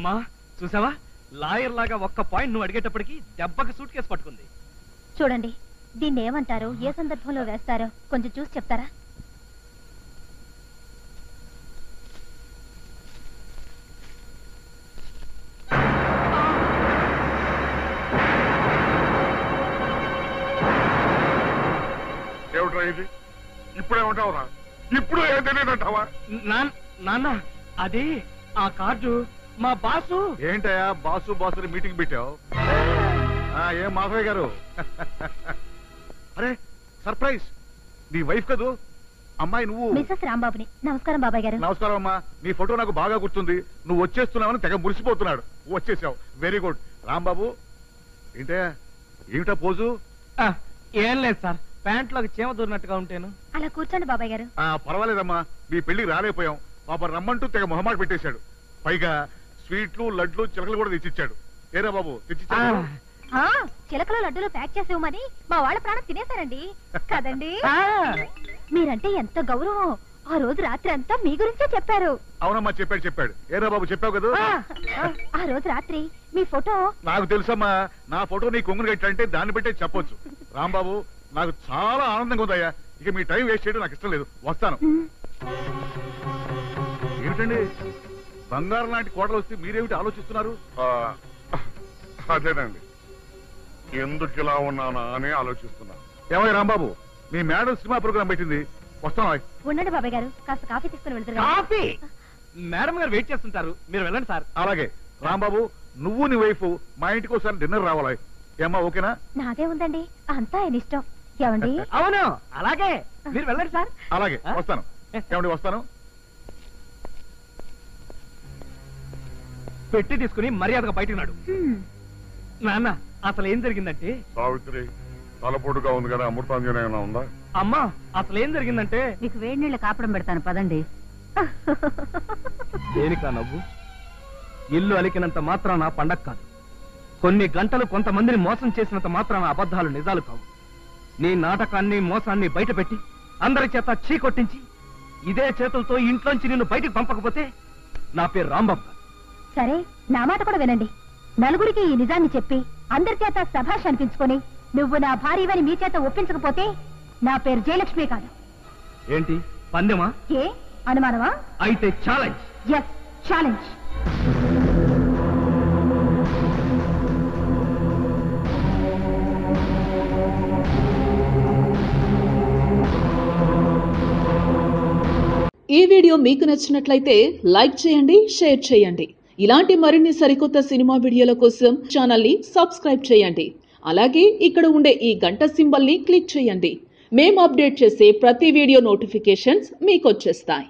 అమ్మా చూసావా, లాయర్ లాగా ఒక్క పాయింట్ నువ్వు అడిగేటప్పటికి దెబ్బకి సూట్ కేసు పట్టుకుంది. చూడండి, దీన్ని ఏమంటారు, ఏ సందర్భంలో వేస్తారో కొంచెం చూసి చెప్తారా? ఇప్పుడేమంటావురా? ఇప్పుడు ఏం తెలియదంటావా? నాన్న, అది ఆ కార్డు మా బాసు. ఏంటయ్యా బాసు బాసు మీటింగ్ పెట్టావు? ఏం మాధవయ్య గారు? అరే సర్ప్రైజ్, నీ వైఫ్ కదూ అమ్మాయి? నువ్వు మిసెస్ రాంబాబుని. నమస్కారం బాబాయ్ గారు. నమస్కారం అమ్మా. నీ ఫోటో నాకు బాగా గుర్తుంది. నువ్వు వచ్చేస్తున్నావని తెగ మురిసిపోతున్నాడు. వచ్చేసావు, వెరీ గుడ్. రాంబాబు ఏంటయ్యా, ఏమిటా పోజు? ఏం లేదు సార్, ప్యాంట్లోకి చీమ దూరినట్టుగా ఉంటాను. అలా కూర్చోండి బాబాయ్ గారు. పర్వాలేదమ్మా, మీ పెళ్లికి రాలేకపోయాం. పాప రమ్మంటూ తెగ మొహమాట పెట్టేశాడు. పైగా స్వీట్లు లడ్లు చిలకలు కూడా తెచ్చిచ్చాడు. ఏరా బాబు తెచ్చిచ్చాడు? చిలకలు లడ్డూలు ప్యాక్ చేసేవమని మా వాళ్ళ ప్రాణం తినేశారండి కదండి. మీరంటే ఎంత గౌరవం. ఆ రోజు రాత్రి అంతా మీ గురించే చెప్పారు. అవునమ్మా చెప్పాడు. ఏరా బాబు చెప్పావు కదా. ఆ రోజు రాత్రి మీ ఫోటో నాకు తెలుసమ్మా. నా ఫోటో నీ కొంగురు గట్టంటే దాన్ని బట్టే చెప్పొచ్చు. రాంబాబు నాకు చాలా ఆనందంగా ఉందయ్యా. ఇక మీ టైం వేస్ట్ చేయడం నాకు ఇష్టం లేదు. వస్తాను. ఏమిటండి బంగారం లాంటి కోటలు వస్తే మీరేమిటి ఆలోచిస్తున్నారు? అదేనండి, ఎందుకు ఇలా ఉన్నానా అని ఆలోచిస్తున్నా. ఏమయ్య రాంబాబు, మీ మేడం సినిమా ప్రోగ్రామ్ పెట్టింది, వస్తాను. ఉండండి బాబాయ్ గారు, కాస్త కాఫీ తీసుకుని వెళ్తారు. కాఫీ? మేడం గారు వెయిట్ చేస్తుంటారు, మీరు వెళ్ళండి సార్. అలాగే రాంబాబు, నువ్వు నీ వైఫ్ మా ఇంటికి ఒకసారి డిన్నర్ రావాలి. ఏమ్మా ఓకేనా? నాదే ఉందండి, అంతా ఆయన ఇష్టం. ఏమండి? అవును అలాగే, మీరు వెళ్ళండి సార్. అలాగే వస్తాను. ఏమండి వస్తాను. పెట్టి తీసుకుని మర్యాదగా బయటకు నాడు. నాన్న అసలు ఏం జరిగిందంటే, సావిత్రి తలపోటుగా ఉంది కదా, అమృతాంజనేయన ఉందా? అమ్మా అసలు ఏం జరిగిందంటే, మీకు వేడి నీళ్ళ కాపడం పెడతాను పదండి. దేనికా నవ్వు? ఇల్లు అలికినంత మాత్రాన పండగ కాదు. కొన్ని గంటలు కొంతమందిని మోసం చేసినంత మాత్రాన అబద్ధాలు నిజాలు కావు. నీ నాటకాన్ని మోసాన్ని బయటపెట్టి అందరి చేత చీకొట్టించి ఇదే చేతులతో ఇంట్లోంచి నిన్ను బయటికి పంపకపోతే నా పేరు రాంబాబు. సరే, నా మాట కూడా వినండి. నలుగురికి ఈ నిజాన్ని చెప్పి అందరి చేత శభాష్ అనిపించుకొని నువ్వు నా భార్యవని మీ చేత ఒప్పించకపోతే నా పేరు జయలక్ష్మి కాదు. ఏంటి పందెమా? ఏ అనుమానమా? అయితే ఛాలెంజ్. Yes, challenge. ఈ వీడియో మీకు నచ్చినట్లయితే లైక్ చేయండి, షేర్ చేయండి. ఇలాంటి మరిన్ని సరికొత్త సినిమా వీడియోల కోసం ఛానల్ ని సబ్స్క్రైబ్ చేయండి. అలాగే ఇక్కడ ఉండే ఈ గంట సింబల్ ని క్లిక్ చేయండి. మేము అప్డేట్ చేసే ప్రతి వీడియో నోటిఫికేషన్స్ మీకు వచ్చేస్తాయి.